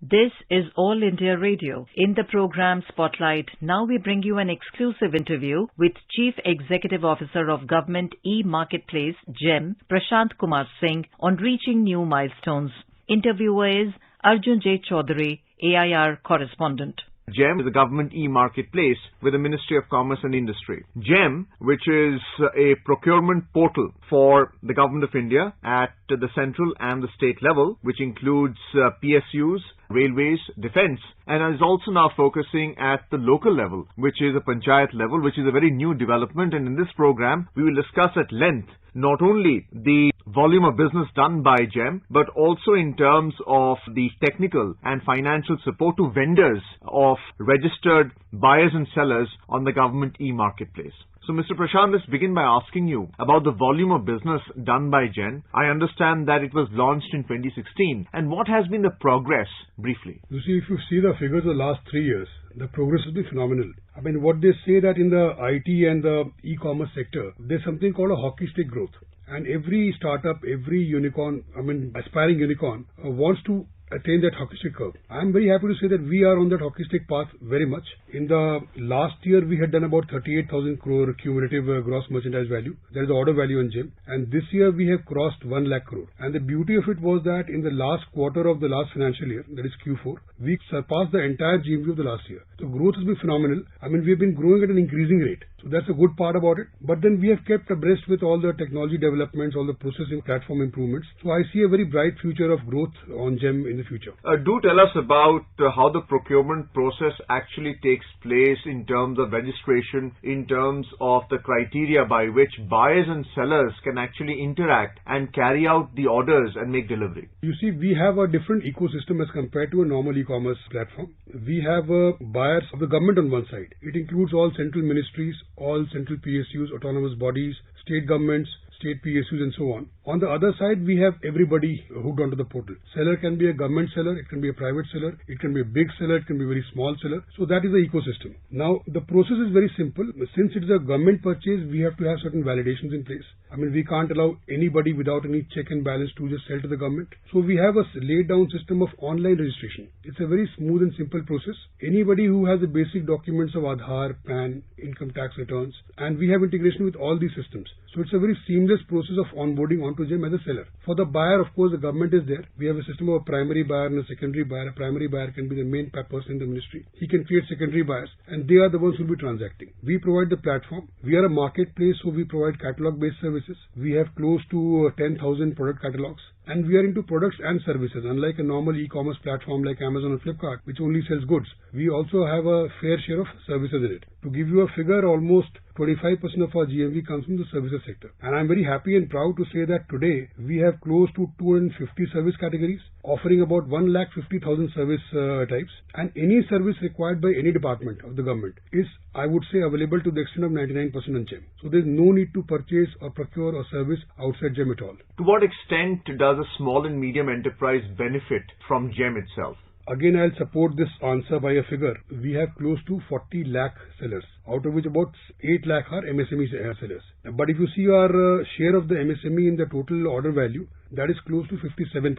This is All India Radio. In the program Spotlight, now we bring you an exclusive interview with Chief Executive Officer of Government E-Marketplace, GEM, Prashant Kumar Singh, on reaching new milestones. Interviewer is Arjun J. Chaudhary, AIR correspondent. GEM is a government e-marketplace with the Ministry of Commerce and Industry. GEM, which is a procurement portal for the Government of India at the central and the state level, which includes PSUs, railways, defence, and is also now focusing at the local level, which is a panchayat level, which is a very new development. And in this program, we will discuss at length not only the volume of business done by GEM, but also in terms of the technical and financial support to vendors of registered buyers and sellers on the government e-marketplace. So, Mr. Prashant, let's begin by asking you about the volume of business done by GEM. I understand that it was launched in 2016. And what has been the progress, briefly? You see, if you see the figures of the last 3 years, the progress has been phenomenal. I mean, what they say that in the IT and the e-commerce sector, there's something called a hockey stick growth. And every startup, every unicorn, aspiring unicorn wants to attain that hockey stick curve. I'm very happy to say that we are on that hockey stick path very much. In the last year, we had done about 38,000 crore cumulative gross merchandise value. That is the order value on GEM. And this year, we have crossed 1 lakh crore. And the beauty of it was that in the last quarter of the last financial year, that is Q4, we surpassed the entire GMV of the last year. So growth has been phenomenal. We've been growing at an increasing rate. So that's a good part about it. But then we have kept abreast with all the technology developments, all the processing platform improvements. So I see a very bright future of growth on GEM in the future. Do tell us about how the procurement process actually takes place in terms of registration, in terms of the criteria by which buyers and sellers can actually interact and carry out the orders and make delivery. You see, we have a different ecosystem as compared to a normal e-commerce platform. We have buyers of the government on one side. It includes all central ministries, all central PSUs, autonomous bodies, state governments, state PSUs and so on. On the other side, we have everybody hooked onto the portal. Seller can be a government seller, it can be a private seller, it can be a big seller, it can be a very small seller. So that is the ecosystem. Now, the process is very simple. Since it is a government purchase, we have to have certain validations in place. We can't allow anybody without any check and balance to just sell to the government. So we have a laid down system of online registration. It's a very smooth and simple process. Anybody who has the basic documents of Aadhaar, PAN, income tax returns, and we have integration with all these systems. So it's a very seamless process of onboarding onto GEM as a seller. For the buyer, of course, the government is there. We have a system of a primary buyer and a secondary buyer. A primary buyer can be the main person in the ministry. He can create secondary buyers, and they are the ones who will be transacting. We provide the platform. We are a marketplace, so we provide catalog-based services. We have close to 10,000 product catalogs. And we are into products and services. Unlike a normal e-commerce platform like Amazon or Flipkart, which only sells goods, we also have a fair share of services in it. To give you a figure, almost 25% of our GMV comes from the services sector. And I'm very happy and proud to say that today we have close to 250 service categories, offering about 150,000 service types. And any service required by any department of the government is, I would say, available to the extent of 99% on GEM. So there's no need to purchase or procure or service outside GEM at all. To what extent does a small and medium enterprise benefit from GEM itself? Again, I'll support this answer by a figure. We have close to 40 lakh sellers, out of which about 8 lakh are MSME sellers. But if you see our share of the MSME in the total order value, that is close to 57%.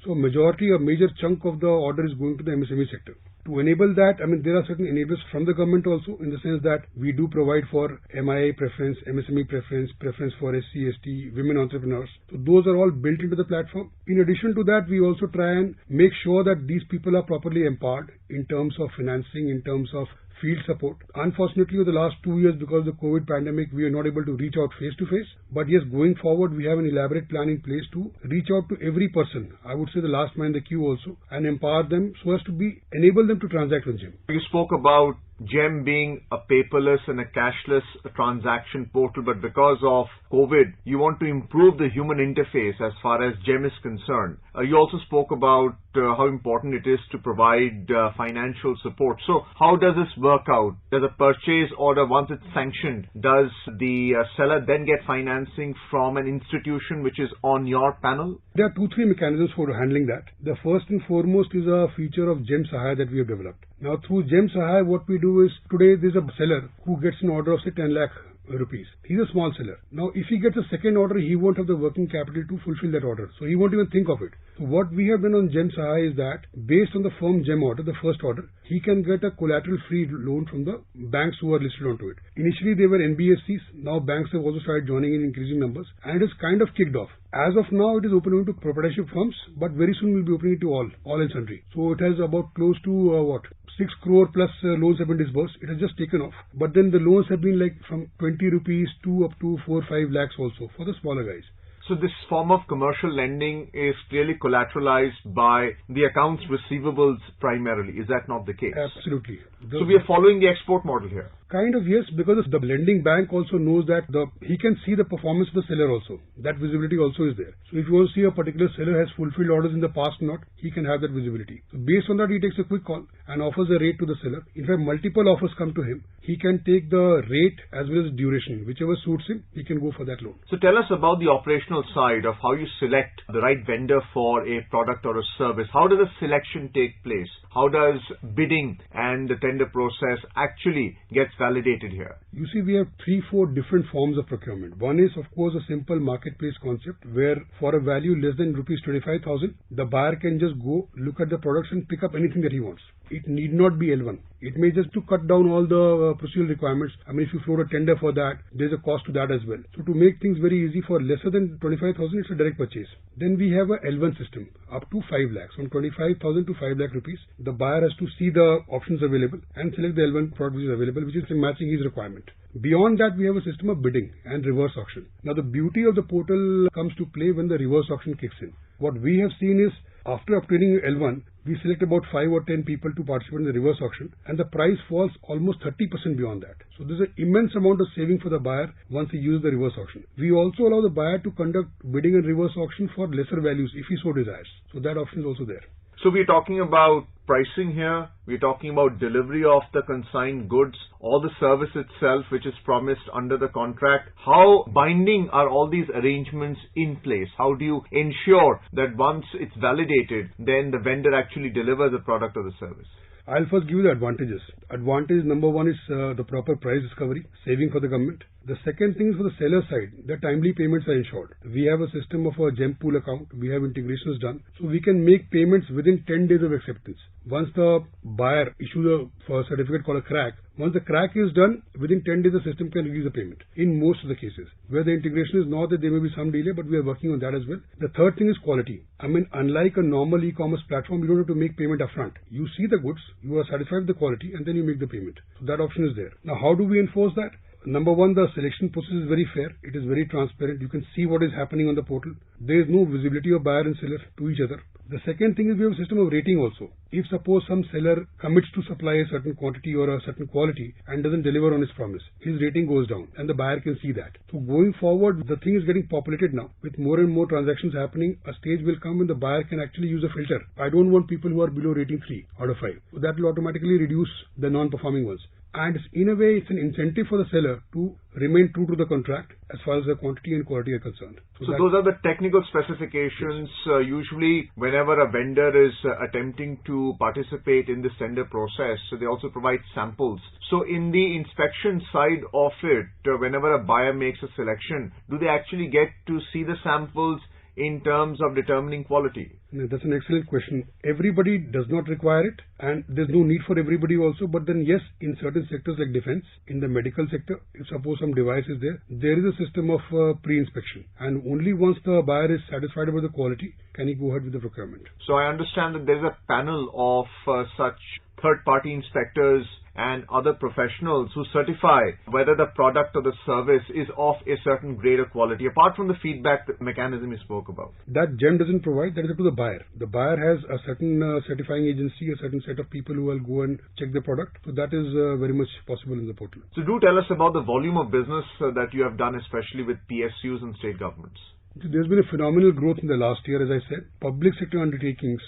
So a major chunk of the order is going to the MSME sector. To enable that, there are certain enablers from the government also, in the sense that we do provide for MIA preference, MSME preference for SC, ST, women entrepreneurs. So those are all built into the platform. In addition to that, we also try and make sure that these people are properly empowered in terms of financing, in terms of field support. Unfortunately, over the last 2 years, because of the COVID pandemic, we are not able to reach out face to face. But yes, going forward, we have an elaborate plan in place to reach out to every person. I would say the last man in the queue also, and empower them so as to enable them to transact with GEM. You spoke about GEM being a paperless and a cashless transaction portal, but because of COVID, you want to improve the human interface as far as GEM is concerned. You also spoke about how important it is to provide financial support. So how does this work out? Does a purchase order, once it's sanctioned, does the seller then get financing from an institution which is on your panel? There are 2-3 mechanisms for handling that. The first and foremost is a feature of GEM Sahaya that we have developed. Now, through GEM Sahaya, what we do is, today there's a seller who gets an order of say 10 lakh rupees. He's a small seller. Now, if he gets a second order, he won't have the working capital to fulfill that order. So he won't even think of it. So what we have done on GEM Sahai is that based on the firm GEM order, the first order, he can get a collateral-free loan from the banks who are listed onto it. Initially, they were NBFCs. Now, banks have also started joining in increasing numbers, and it is kind of kicked off. As of now, it is open to proprietorship firms, but very soon we'll be opening it to all and sundry. So it has about close to 6 crore plus loans have been disbursed. It has just taken off. But then the loans have been like from 20 rupees to up to 4-5 lakhs also for the smaller guys. So this form of commercial lending is clearly collateralized by the accounts receivables primarily. Is that not the case? Absolutely. So we are following the export model here. Kind of, yes, because the lending bank also knows that he can see the performance of the seller also. That visibility also is there. So if you want to see a particular seller has fulfilled orders in the past or not, he can have that visibility. So based on that, he takes a quick call and offers a rate to the seller. In fact, multiple offers come to him. He can take the rate as well as duration. Whichever suits him, he can go for that loan. So tell us about the operational side of how you select the right vendor for a product or a service. How does the selection take place? How does bidding and the tender process actually gets validated here? You see, we have 3-4 different forms of procurement. One is, of course, a simple marketplace concept where for a value less than rupees 25,000, the buyer can just go look at the products and pick up anything that he wants. It need not be L1. It may just to cut down all the procedural requirements. I mean, if you float a tender for that, there's a cost to that as well. So to make things very easy, for lesser than 25,000, it's a direct purchase. Then we have a L1 system up to 5 lakhs. From 25,000 to 5 lakh rupees, the buyer has to see the options available and select the L1 product which is available, which is matching his requirement. Beyond that, we have a system of bidding and reverse auction. Now, the beauty of the portal comes to play when the reverse auction kicks in. What we have seen is, after obtaining L1, we select about 5 or 10 people to participate in the reverse auction, and the price falls almost 30% beyond that. So there's an immense amount of saving for the buyer once he uses the reverse auction. We also allow the buyer to conduct bidding and reverse auction for lesser values if he so desires. So that option is also there. So we're talking about pricing here, we're talking about delivery of the consigned goods or the service itself which is promised under the contract. How binding are all these arrangements in place? How do you ensure that once it's validated, then the vendor actually delivers the product or the service? I'll first give you the advantages. Advantage number one is the proper price discovery, saving for the government. The second thing is for the seller side, the timely payments are ensured. We have a system of a GEM pool account. We have integrations done. So we can make payments within 10 days of acceptance. Once the buyer issues a certificate called a crack, once the crack is done, within 10 days the system can release the payment. In most of the cases. Where the integration is not, that there may be some delay, but we are working on that as well. The third thing is quality. I mean, unlike a normal e-commerce platform, you don't have to make payment upfront. You see the goods, you are satisfied with the quality, and then you make the payment. So that option is there. Now, how do we enforce that? Number one, the selection process is very fair. It is very transparent. You can see what is happening on the portal. There is no visibility of buyer and seller to each other. The second thing is we have a system of rating also. If suppose some seller commits to supply a certain quantity or a certain quality and doesn't deliver on his promise, his rating goes down and the buyer can see that. So going forward, the thing is getting populated now. With more and more transactions happening, a stage will come when the buyer can actually use a filter. I don't want people who are below rating 3 out of 5. So that will automatically reduce the non-performing ones. And in a way, it's an incentive for the seller to remain true to the contract as far as the quantity and quality are concerned. So those are the technical specifications. Yes. Usually, whenever a vendor is attempting to participate in this tender process, so they also provide samples. So in the inspection side of it, whenever a buyer makes a selection, do they actually get to see the samples in terms of determining quality? That's an excellent question. Everybody does not require it, and there's no need for everybody also. But then yes, in certain sectors like defense, in the medical sector, if suppose some device is there, there is a system of pre-inspection. And only once the buyer is satisfied about the quality, can he go ahead with the procurement. So I understand that there's a panel of such third-party inspectors and other professionals who certify whether the product or the service is of a certain grade of quality, apart from the feedback mechanism you spoke about. That GEM doesn't provide, that is up to the buyer. The buyer has a certain certifying agency, a certain set of people who will go and check the product. So that is very much possible in the portal. So do tell us about the volume of business that you have done, especially with PSUs and state governments. There's been a phenomenal growth in the last year, as I said. Public sector undertakings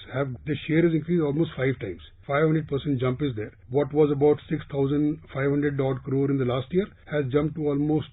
the share has increased almost 5 times. 500% jump is there. What was about 6,500 odd crore in the last year has jumped to almost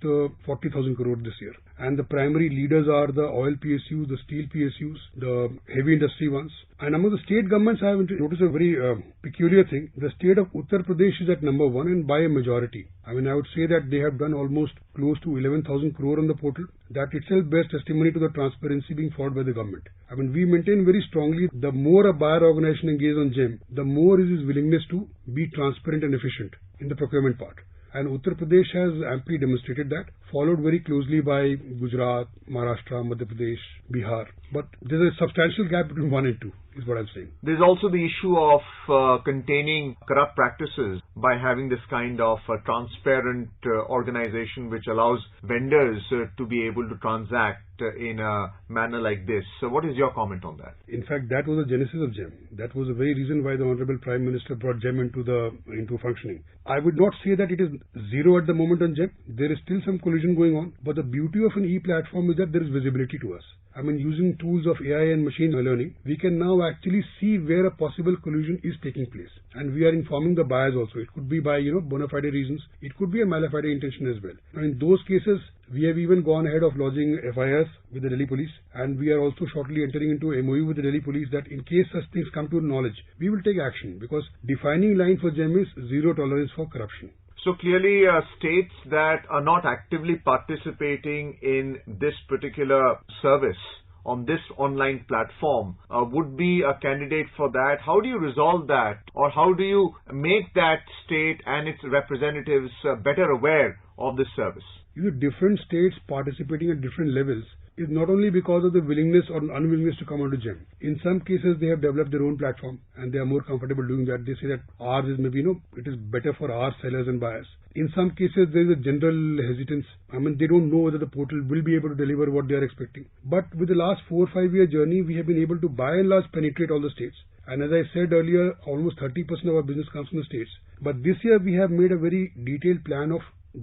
40,000 crore this year. And the primary leaders are the oil PSUs, the steel PSUs, the heavy industry ones. And among the state governments, I have noticed a very peculiar thing. The state of Uttar Pradesh is at number 1 and by a majority. I mean, I would say that they have done almost close to 11,000 crore on the portal. That itself bears testimony to the transparency being followed by the government. I mean, we maintain very strongly the more a buyer organization engages on GEM, the more is his willingness to be transparent and efficient in the procurement part. And Uttar Pradesh has amply demonstrated that, followed very closely by Gujarat, Maharashtra, Madhya Pradesh, Bihar. But there's a substantial gap between 1 and 2, is what I'm saying. There's also the issue of containing corrupt practices by having this kind of transparent organization which allows vendors to be able to transact in a manner like this. So what is your comment on that? In fact, that was the genesis of GEM. That was the very reason why the Honorable Prime Minister brought GEM into functioning. I would not say that it is zero at the moment on GEM. There is still some collusion going on. But the beauty of an e-platform is that there is visibility to us. I mean, using tools of AI and machine learning, we can now actually see where a possible collusion is taking place. And we are informing the buyers also. It could be by, bona fide reasons. It could be a mala fide intention as well. And in those cases, we have even gone ahead of lodging FIRs with the Delhi police. And we are also shortly entering into MOU with the Delhi police that in case such things come to knowledge, we will take action. Because defining line for GEM is zero tolerance for corruption. So clearly, states that are not actively participating in this particular service on this online platform would be a candidate for that. How do you resolve that? Or how do you make that state and its representatives better aware of this service? Different states participating at different levels is not only because of the willingness or unwillingness to come onto GEM. In some cases, they have developed their own platform and they are more comfortable doing that. They say that ours is maybe, it is better for our sellers and buyers. In some cases, there is a general hesitance. I mean, they don't know whether the portal will be able to deliver what they are expecting. But with the last 4 or 5 year journey, we have been able to by and large penetrate all the states. And as I said earlier, almost 30% of our business comes from the states. But this year, we have made a very detailed plan of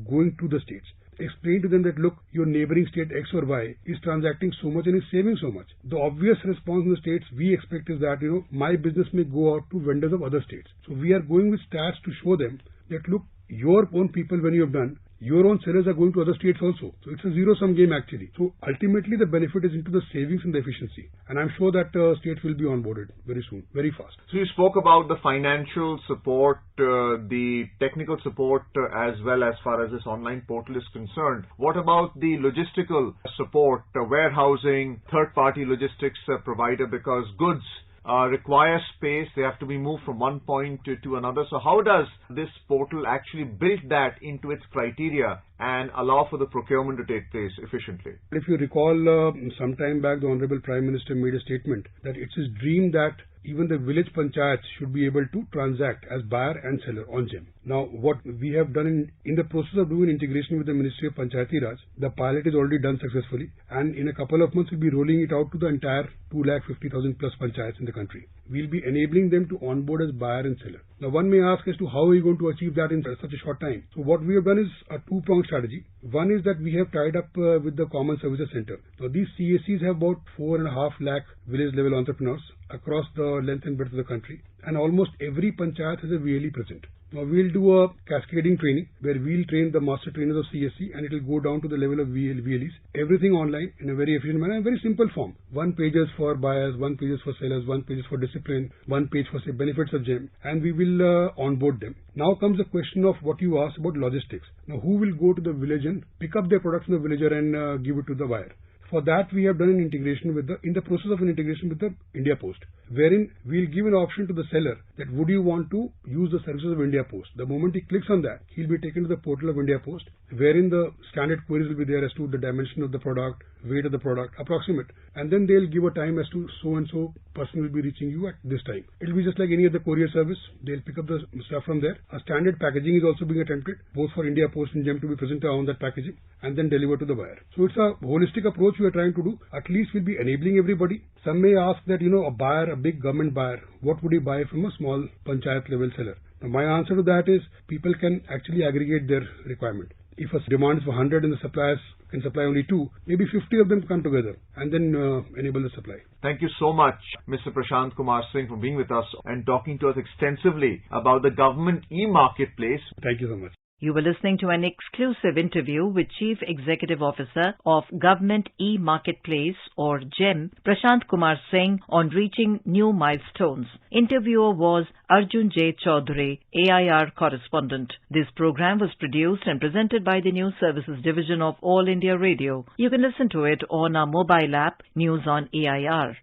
going to the states. Explain to them that, look, your neighboring state X or Y is transacting so much and is saving so much. The obvious response in the states we expect is that, my business may go out to vendors of other states. So we are going with stats to show them that, look, your own people, when you have done, your own sellers are going to other states also. So it's a zero-sum game actually. So ultimately the benefit is into the savings and the efficiency. And I'm sure that states will be onboarded very soon, very fast. So you spoke about the financial support, the technical support as well as far as this online portal is concerned. What about the logistical support, warehousing, third-party logistics provider, because goods require space, they have to be moved from one point to another. So how does this portal actually build that into its criteria and allow for the procurement to take place efficiently? If you recall, some time back, the Honorable Prime Minister made a statement that it's his dream that even the village panchayats should be able to transact as buyer and seller on GEM. Now, what we have done in the process of doing integration with the Ministry of Panchayati Raj, the pilot is already done successfully, and in a couple of months we'll be rolling it out to the entire 250,000 plus panchayats in the country. We'll be enabling them to onboard as buyer and seller. Now, one may ask as to how are you going to achieve that in such a short time. So what we have done is a two-pronged strategy. One is that we have tied up with the Common Services Center. Now, these CSCs have about 4.5 lakh village-level entrepreneurs across the length and breadth of the country, and almost every panchayat has a VLE present. Now, we'll do a cascading training where we'll train the master trainers of CSC and it will go down to the level of VLEs. Everything online in a very efficient manner and very simple form. 1 pages for buyers, 1 pages for sellers, 1 pages for discipline, 1 page for say benefits of GEM, and we will onboard them. Now comes the question of what you asked about logistics. Now, who will go to the village and pick up their products from the villager and give it to the buyer? For that, we have done an integration in the process of an integration with the India Post, wherein we'll give an option to the seller that would you want to use the services of India Post. The moment he clicks on that, he'll be taken to the portal of India Post, wherein the standard queries will be there as to the dimension of the product, weight of the product, approximate, and then they'll give a time as to so-and-so person will be reaching you at this time. It'll be just like any other courier service. They'll pick up the stuff from there. A standard packaging is also being attempted, both for India Post and GEM to be present on that packaging and then delivered to the buyer. So it's a holistic approach we are trying to do. At least we'll be enabling everybody. Some may ask that, a buyer, a big government buyer, what would he buy from a small panchayat level seller? Now, my answer to that is people can actually aggregate their requirement. If a demand is for 100 and the suppliers can supply only 2, maybe 50 of them come together and then enable the supply. Thank you so much, Mr. Prashant Kumar Singh, for being with us and talking to us extensively about the government e-marketplace. Thank you so much. You were listening to an exclusive interview with Chief Executive Officer of Government E-Marketplace or GEM, Prashant Kumar Singh, on reaching new milestones. Interviewer was Arjun J. Chaudhary, AIR correspondent. This program was produced and presented by the News Services Division of All India Radio. You can listen to it on our mobile app, News on AIR.